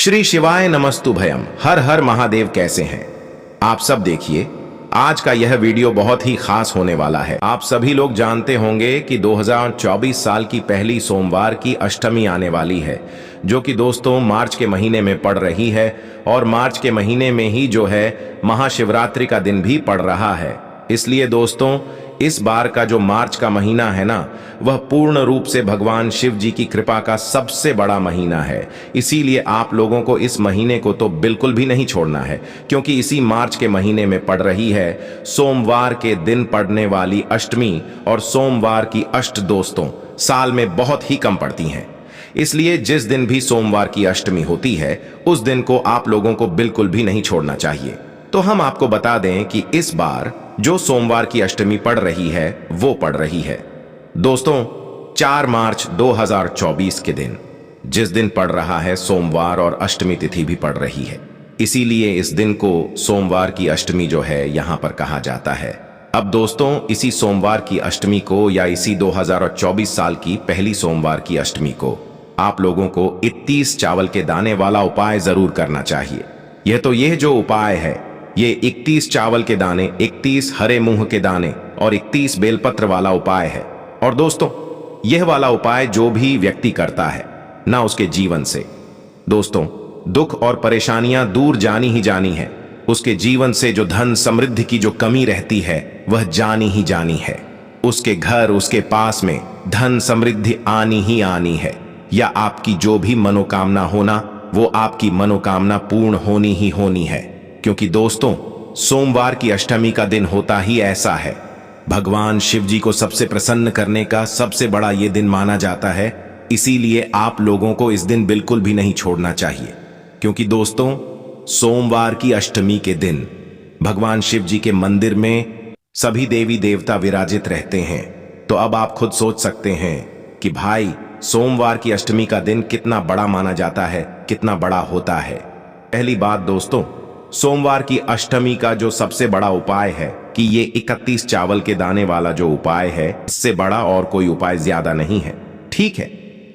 श्री शिवाय नमस्तु भयम। हर हर महादेव। कैसे हैं आप सब? देखिए, आज का यह वीडियो बहुत ही खास होने वाला है। आप सभी लोग जानते होंगे कि 2024 साल की पहली सोमवार की अष्टमी आने वाली है, जो कि दोस्तों मार्च के महीने में पड़ रही है। और मार्च के महीने में ही जो है महाशिवरात्रि का दिन भी पड़ रहा है। इसलिए दोस्तों इस बार का जो मार्च का महीना है ना, वह पूर्ण रूप से भगवान शिव जी की कृपा का सबसे बड़ा महीना है। इसीलिए आप लोगों को इस महीने को तो बिल्कुल भी नहीं छोड़ना है, क्योंकि इसी मार्च के महीने में पड़ रही है सोमवार के दिन पड़ने वाली अष्टमी। और सोमवार की अष्ट दोस्तों साल में बहुत ही कम पड़ती हैं। इसलिए जिस दिन भी सोमवार की अष्टमी होती है, उस दिन को आप लोगों को बिल्कुल भी नहीं छोड़ना चाहिए। तो हम आपको बता दें कि इस बार जो सोमवार की अष्टमी पड़ रही है वो पड़ रही है दोस्तों 4 मार्च 2024 के दिन, जिस दिन पड़ रहा है सोमवार, और अष्टमी तिथि भी पड़ रही है। इसीलिए इस दिन को सोमवार की अष्टमी जो है यहां पर कहा जाता है। अब दोस्तों इसी सोमवार की अष्टमी को, या इसी 2024 साल की पहली सोमवार की अष्टमी को, आप लोगों को 31 चावल के दाने वाला उपाय जरूर करना चाहिए। यह जो उपाय है, ये 31 चावल के दाने, 31 हरे मूंग के दाने और 31 बेलपत्र वाला उपाय है। और दोस्तों यह वाला उपाय जो भी व्यक्ति करता है ना, उसके जीवन से दोस्तों दुख और परेशानियां दूर जानी ही जानी है। उसके जीवन से जो धन समृद्धि की जो कमी रहती है वह जानी ही जानी है। उसके घर, उसके पास में धन समृद्धि आनी ही आनी है। या आपकी जो भी मनोकामना होना, वो आपकी मनोकामना पूर्ण होनी ही होनी है। क्योंकि दोस्तों सोमवार की अष्टमी का दिन होता ही ऐसा है, भगवान शिव जी को सबसे प्रसन्न करने का सबसे बड़ा ये दिन माना जाता है। इसीलिए आप लोगों को इस दिन बिल्कुल भी नहीं छोड़ना चाहिए। क्योंकि दोस्तों सोमवार की अष्टमी के दिन भगवान शिव जी के मंदिर में सभी देवी देवता विराजित रहते हैं। तो अब आप खुद सोच सकते हैं कि भाई सोमवार की अष्टमी का दिन कितना बड़ा माना जाता है, कितना बड़ा होता है। पहली बात दोस्तों, सोमवार की अष्टमी का जो सबसे बड़ा उपाय है कि ये 31 चावल के दाने वाला जो उपाय है, इससे बड़ा और कोई उपाय ज्यादा नहीं है। ठीक है,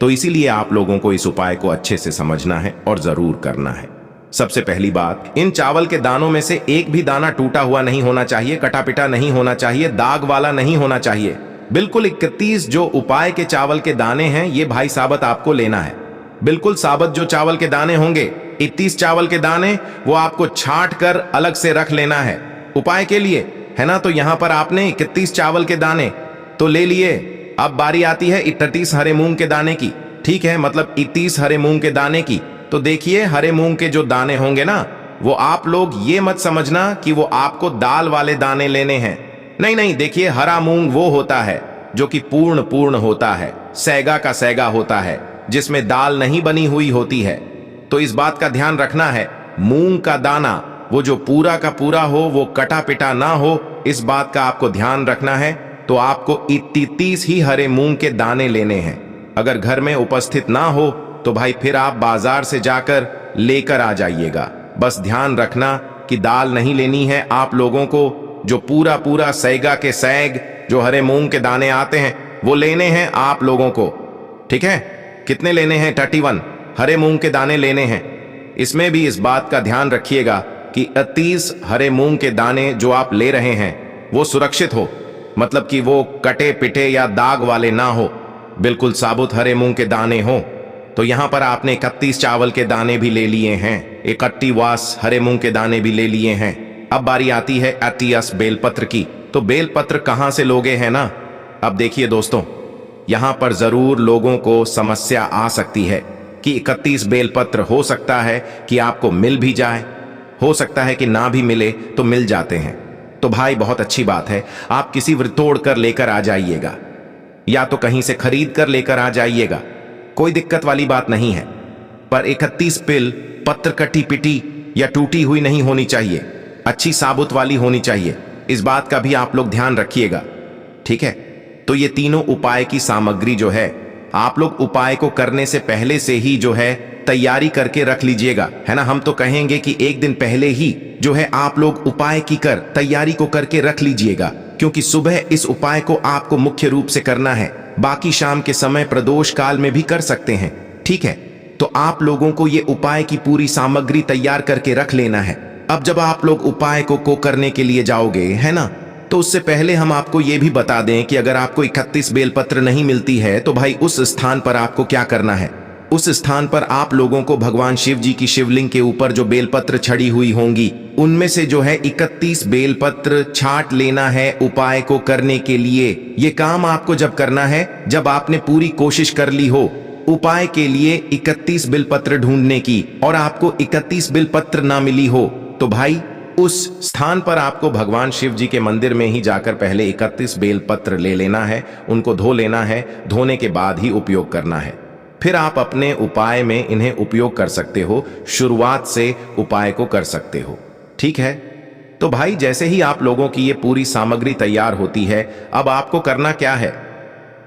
तो इसीलिए आप लोगों को इस उपाय को अच्छे से समझना है और जरूर करना है। सबसे पहली बात, इन चावल के दानों में से एक भी दाना टूटा हुआ नहीं होना चाहिए, कटा पिटा नहीं होना चाहिए, दाग वाला नहीं होना चाहिए। बिल्कुल 31 जो उपाय के चावल के दाने हैं, ये भाई साबत आपको लेना है। बिल्कुल साबत जो चावल के दाने होंगे, 31 चावल के दाने, वो आपको छांट कर अलग से रख लेना है उपाय के लिए, है ना। तो यहां पर आपने 31 चावल के दाने तो ले लिए। अब बारी आती है 31 हरे मूंग के दाने की। ठीक है, मतलब 31 हरे मूंग के दाने की। तो देखिए हरे मूंग के जो दाने होंगे ना, वो आप लोग ये मत समझना कि वो आपको दाल वाले दाने लेने हैं। नहीं नहीं, देखिए हरा मूंग वो होता है जो कि पूर्ण होता है, सैगा का सैगा होता है, जिसमें दाल नहीं बनी हुई होती है। तो इस बात का ध्यान रखना है, मूंग का दाना वो जो पूरा का पूरा हो, वो कटा पिटा ना हो, इस बात का आपको ध्यान रखना है। तो आपको 31 ही हरे मूंग के दाने लेने हैं। अगर घर में उपस्थित ना हो तो भाई फिर आप बाजार से जाकर लेकर आ जाइएगा। बस ध्यान रखना कि दाल नहीं लेनी है आप लोगों को। जो पूरा सैगा के सैग जो हरे मूंग के दाने आते हैं वो लेने हैं आप लोगों को। ठीक है, कितने लेने हैं? 31 हरे मूंग के दाने लेने हैं। इसमें भी इस बात का ध्यान रखिएगा कि 31 हरे मूंग के दाने जो आप ले रहे हैं वो सुरक्षित हो, मतलब कि वो कटे पिटे या दाग वाले ना हो, बिल्कुल साबुत हरे मूंग के दाने हो। तो यहां पर आपने 31 चावल के दाने भी ले लिए हैं, 31 वास हरे मूंग के दाने भी ले लिए हैं। अब बारी आती है 31 बेलपत्र की। तो बेलपत्र कहां से लोगे है ना। अब देखिए दोस्तों, यहां पर जरूर लोगों को समस्या आ सकती है कि 31 बेलपत्र हो सकता है कि आपको मिल भी जाए, हो सकता है कि ना भी मिले तो मिल जाते हैं। तो भाई बहुत अच्छी बात है, आप किसी वृतोड़ कर लेकर आ जाइएगा, या तो कहीं से खरीद कर लेकर आ जाइएगा, कोई दिक्कत वाली बात नहीं है। पर 31 बेल पत्र कटी पिटी या टूटी हुई नहीं होनी चाहिए, अच्छी साबुत वाली होनी चाहिए। इस बात का भी आप लोग ध्यान रखिएगा। ठीक है, तो ये तीनों उपाय की सामग्री जो है, आप लोग उपाय को करने से पहले से ही जो है तैयारी करके रख लीजिएगा, है ना। हम तो कहेंगे कि एक दिन पहले ही जो है आप लोग उपाय की कर तैयारी को करके रख लीजिएगा, क्योंकि सुबह इस उपाय को आपको मुख्य रूप से करना है। बाकी शाम के समय प्रदोष काल में भी कर सकते हैं। ठीक है, तो आप लोगों को ये उपाय की पूरी सामग्री तैयार करके रख लेना है। अब जब आप लोग उपाय को करने के लिए जाओगे, है ना, तो उससे पहले हम आपको ये भी बता दें कि अगर आपको 31 बेलपत्र नहीं मिलती है तो भाई उस स्थान पर आपको क्या करना है। उस स्थान पर आप लोगों को भगवान शिव जी की शिवलिंग के ऊपर जो बेलपत्र छड़ी हुई होंगी उनमें से जो है 31 बेलपत्र छांट लेना है उपाय को करने के लिए। ये काम आपको जब करना है जब आपने पूरी कोशिश कर ली हो उपाय के लिए 31 बेलपत्र ढूंढने की और आपको 31 बेलपत्र ना मिली हो, तो भाई उस स्थान पर आपको भगवान शिव जी के मंदिर में ही जाकर पहले 31 बेलपत्र ले लेना है, उनको धो लेना है, धोने के बाद ही उपयोग करना है। फिर आप अपने उपाय में इन्हें उपयोग कर सकते हो, शुरुआत से उपाय को कर सकते हो। ठीक है, तो भाई जैसे ही आप लोगों की ये पूरी सामग्री तैयार होती है, अब आपको करना क्या है,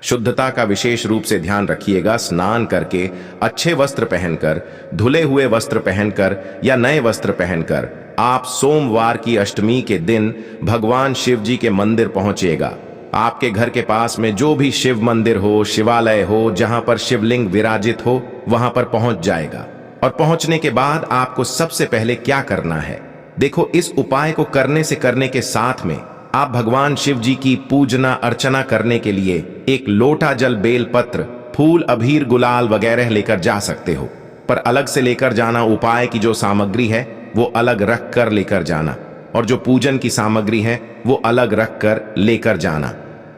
शुद्धता का विशेष रूप से ध्यान रखिएगा। स्नान करके अच्छे वस्त्र पहनकर, धुले हुए वस्त्र पहनकर या नए वस्त्र पहनकर आप सोमवार की अष्टमी के दिन भगवान शिव जी के मंदिर पहुंचिएगा। आपके घर के पास में जो भी शिव मंदिर हो, शिवालय हो, जहां पर शिवलिंग विराजित हो, वहां पर पहुंच जाएगा। और पहुंचने के बाद आपको सबसे पहले क्या करना है, देखो, इस उपाय को करने के साथ में आप भगवान शिव जी की पूजना अर्चना करने के लिए एक लोटा जल, बेलपत्र, फूल, अबीर, गुलाल वगैरह लेकर जा सकते हो। पर अलग से लेकर जाना, उपाय की जो सामग्री है वो अलग रख कर लेकर जाना, और जो पूजन की सामग्री है वो अलग रख कर लेकर जाना।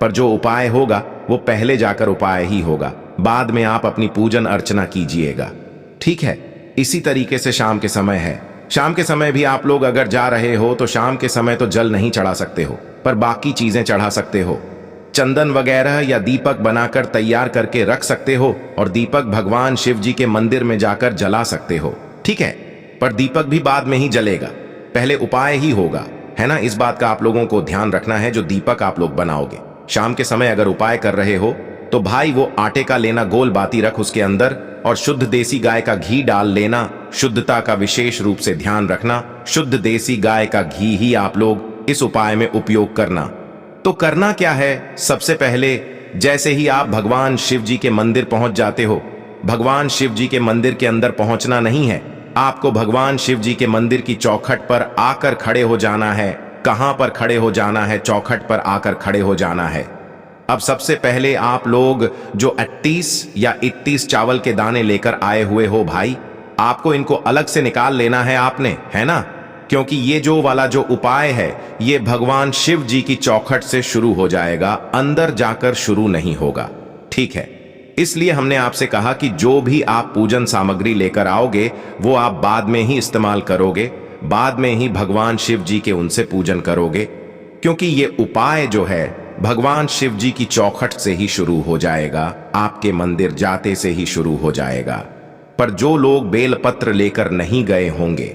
पर जो उपाय होगा वो पहले जाकर उपाय ही होगा, बाद में आप अपनी पूजन अर्चना कीजिएगा। ठीक है, इसी तरीके से शाम के समय है। शाम के समय भी आप लोग अगर जा रहे हो तो शाम के समय तो जल नहीं चढ़ा सकते हो, पर बाकी चीजें चढ़ा सकते हो। चंदन वगैरह या दीपक बनाकर तैयार करके रख सकते हो और दीपक भगवान शिव जी के मंदिर में जाकर जला सकते हो। ठीक है, पर दीपक भी बाद में ही जलेगा, पहले उपाय ही होगा, है ना। इस बात का आप लोगों को ध्यान रखना है। जो दीपक आप लोग बनाओगे शाम के समय अगर उपाय कर रहे हो तो भाई वो आटे का लेना, गोल बाती रख उसके अंदर, और शुद्ध देसी गाय का घी डाल लेना। शुद्धता का विशेष रूप से ध्यान रखना, शुद्ध देसी गाय का घी ही आप लोग इस उपाय में उपयोग करना। तो करना क्या है, सबसे पहले जैसे ही आप भगवान शिव जी के मंदिर पहुंच जाते हो, भगवान शिव जी के मंदिर के अंदर पहुंचना नहीं है, आपको भगवान शिव जी के मंदिर की चौखट पर आकर खड़े हो जाना है। कहां पर खड़े हो जाना है, चौखट पर आकर खड़े हो जाना है। अब सबसे पहले आप लोग जो 38 या 31 चावल के दाने लेकर आए हुए हो भाई, आपको इनको अलग से निकाल लेना है आपने, है ना, क्योंकि ये जो वाला जो उपाय है ये भगवान शिव जी की चौखट से शुरू हो जाएगा, अंदर जाकर शुरू नहीं होगा। ठीक है, इसलिए हमने आपसे कहा कि जो भी आप पूजन सामग्री लेकर आओगे वो आप बाद में ही इस्तेमाल करोगे, बाद में ही भगवान शिव जी के उनसे पूजन करोगे, क्योंकि ये उपाय जो है भगवान शिव जी की चौखट से ही शुरू हो जाएगा, आपके मंदिर जाते से ही शुरू हो जाएगा। पर जो लोग बेलपत्र लेकर नहीं गए होंगे,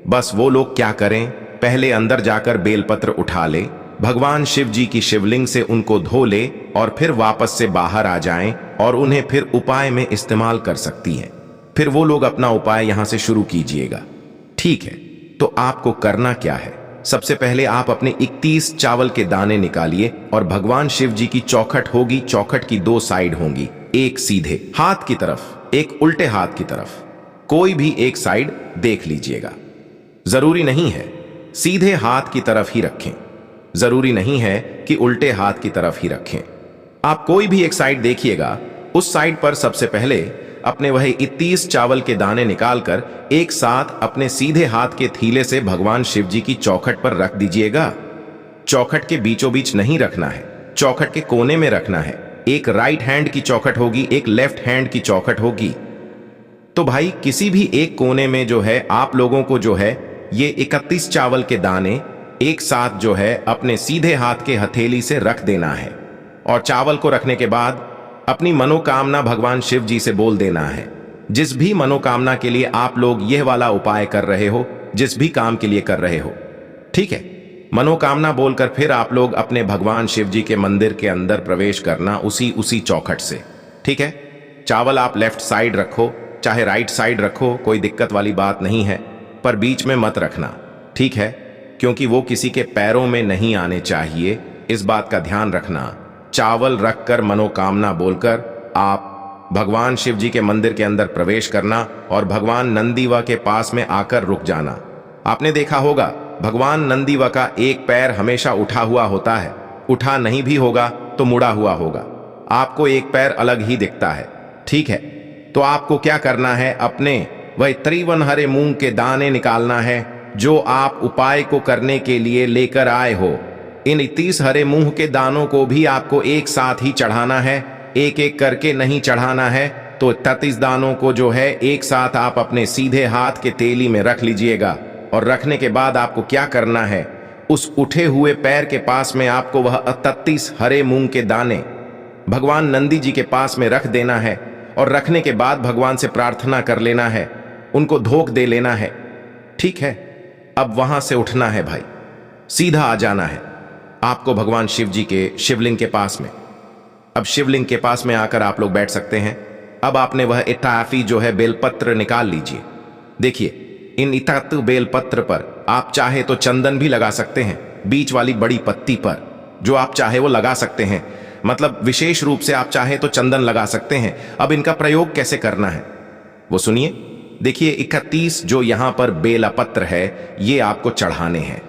बस वो लोग क्या करें, पहले अंदर जाकर बेलपत्र उठा ले, भगवान शिव जी की शिवलिंग से उनको धो ले और फिर वापस से बाहर आ जाएं और उन्हें फिर उपाय में इस्तेमाल कर सकती हैं। फिर वो लोग अपना उपाय यहां से शुरू कीजिएगा। ठीक है, तो आपको करना क्या है, सबसे पहले आप अपने 31 चावल के दाने निकालिए और भगवान शिव जी की चौखट होगी, चौखट की 2 साइड होंगी, एक सीधे हाथ की तरफ, एक उल्टे हाथ की तरफ, कोई भी एक साइड देख लीजिएगा। जरूरी नहीं है सीधे हाथ की तरफ ही रखें, जरूरी नहीं है कि उल्टे हाथ की तरफ ही रखें, आप कोई भी एक साइड देखिएगा। उस साइड पर सबसे पहले अपने वही 31 चावल के दाने निकालकर एक साथ अपने सीधे हाथ के थीले से भगवान शिव जी की चौखट पर रख दीजिएगा। चौखट के बीचों बीच नहीं रखना है, चौखट के कोने में रखना है। एक राइट हैंड की चौखट होगी, एक लेफ्ट हैंड की चौखट होगी। तो भाई किसी भी एक कोने में जो है आप लोगों को जो है ये 31 चावल के दाने एक साथ जो है अपने सीधे हाथ के हथेली से रख देना है। और चावल को रखने के बाद अपनी मनोकामना भगवान शिव जी से बोल देना है। जिस भी मनोकामना के लिए आप लोग यह वाला उपाय कर रहे हो, जिस भी काम के लिए कर रहे हो, ठीक है, मनोकामना बोलकर फिर आप लोग अपने भगवान शिव जी के मंदिर के अंदर प्रवेश करना उसी चौखट से। ठीक है, चावल आप लेफ्ट साइड रखो, चाहे राइट साइड रखो, कोई दिक्कत वाली बात नहीं है, पर बीच में मत रखना। ठीक है, क्योंकि वो किसी के पैरों में नहीं आने चाहिए, इस बात का ध्यान रखना। चावल रखकर मनोकामना बोलकर आप भगवान शिव जी के मंदिर के अंदर प्रवेश करना और भगवान नंदीवा के पास में आकर रुक जाना। आपने देखा होगा भगवान नंदीवा का एक पैर हमेशा उठा हुआ होता है, उठा नहीं भी होगा तो मुड़ा हुआ होगा। आपको एक पैर अलग ही दिखता है, ठीक है। तो आपको क्या करना है, अपने वह 53 हरे मूंग के दाने निकालना है जो आप उपाय को करने के लिए लेकर आए हो। इन 31 हरे मूंग के दानों को भी आपको एक साथ ही चढ़ाना है, एक एक करके नहीं चढ़ाना है। तो 33 दानों को जो है एक साथ आप अपने सीधे हाथ के तेली में रख लीजिएगा। और रखने के बाद आपको क्या करना है, उस उठे हुए पैर के पास में आपको वह 33 हरे मूंग के दाने भगवान नंदी जी के पास में रख देना है। और रखने के बाद भगवान से प्रार्थना कर लेना है, उनको धोख दे लेना है, ठीक है। अब वहां से उठना है भाई, सीधा आ जाना है आपको भगवान शिव जी के शिवलिंग के पास में। अब शिवलिंग के पास में आकर आप लोग बैठ सकते हैं। अब आपने वह इताफी जो है बेलपत्र निकाल लीजिए। देखिए इन इतातु बेलपत्र पर आप चाहे तो चंदन भी लगा सकते हैं, बीच वाली बड़ी पत्ती पर जो आप चाहे वो लगा सकते हैं। मतलब विशेष रूप से आप चाहे तो चंदन लगा सकते हैं। अब इनका प्रयोग कैसे करना है वो सुनिए। देखिए 31 जो यहां पर बेला पत्र है ये आपको चढ़ाने हैं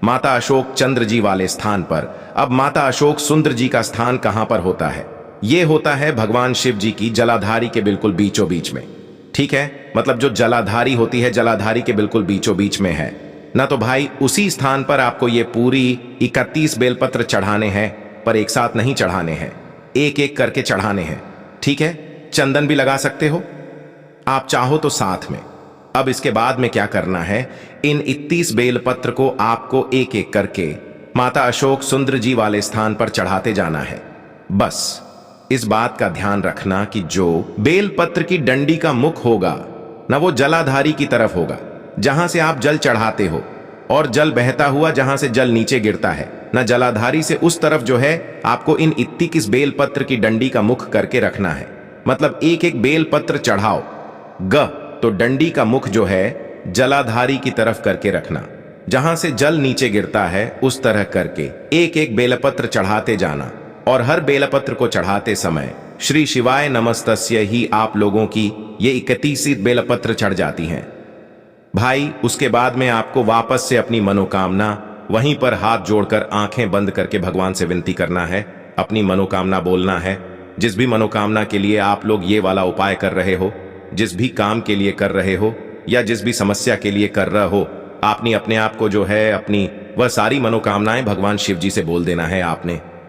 माता अशोक चंद्र जी वाले स्थान पर। अब माता अशोक सुंदर जी का स्थान कहां पर होता है, ये होता है भगवान शिव जी की जलाधारी के बिल्कुल बीचों बीच में, ठीक है। मतलब जो जलाधारी होती है जलाधारी के बिल्कुल बीचों बीच में है ना। तो भाई उसी स्थान पर आपको ये पूरी 31 बेलपत्र चढ़ाने हैं, पर एक साथ नहीं चढ़ाने हैं, एक एक करके चढ़ाने हैं, ठीक है। चंदन भी लगा सकते हो आप चाहो तो साथ में। अब इसके बाद में क्या करना है, इन 31 बेलपत्र को आपको एक एक करके माता अशोक सुंदर जी वाले स्थान पर चढ़ाते जाना है। बस इस बात का ध्यान रखना कि जो बेलपत्र की डंडी का मुख होगा ना वो जलाधारी की तरफ होगा जहां से आप जल चढ़ाते हो, और जल बहता हुआ जहां से जल नीचे गिरता है ना जलाधारी से उस तरफ जो है आपको इन 31 बेलपत्र की डंडी का मुख करके रखना है। मतलब एक एक बेलपत्र चढ़ाओ, ग तो डंडी का मुख जो है जलाधारी की तरफ करके रखना, जहां से जल नीचे गिरता है उस तरह करके एक एक बेलपत्र चढ़ाते जाना। और हर बेलपत्र को चढ़ाते समय श्री शिवाय नमस्तस्य ही आप लोगों की ये 31 बेलपत्र चढ़ जाती हैं भाई। उसके बाद में आपको वापस से अपनी मनोकामना वहीं पर हाथ जोड़कर आंखें बंद करके भगवान से विनती करना है, अपनी मनोकामना बोलना है। जिस भी मनोकामना के लिए आप लोग ये वाला उपाय कर रहे हो, जिस भी काम के लिए कर रहे हो या जिस भी समस्या के लिए कर रहे हो, आपने अपने आप को जो है अपनी वह सारी मनोकामनाएं भगवान शिव जी से बोल देना है आपने।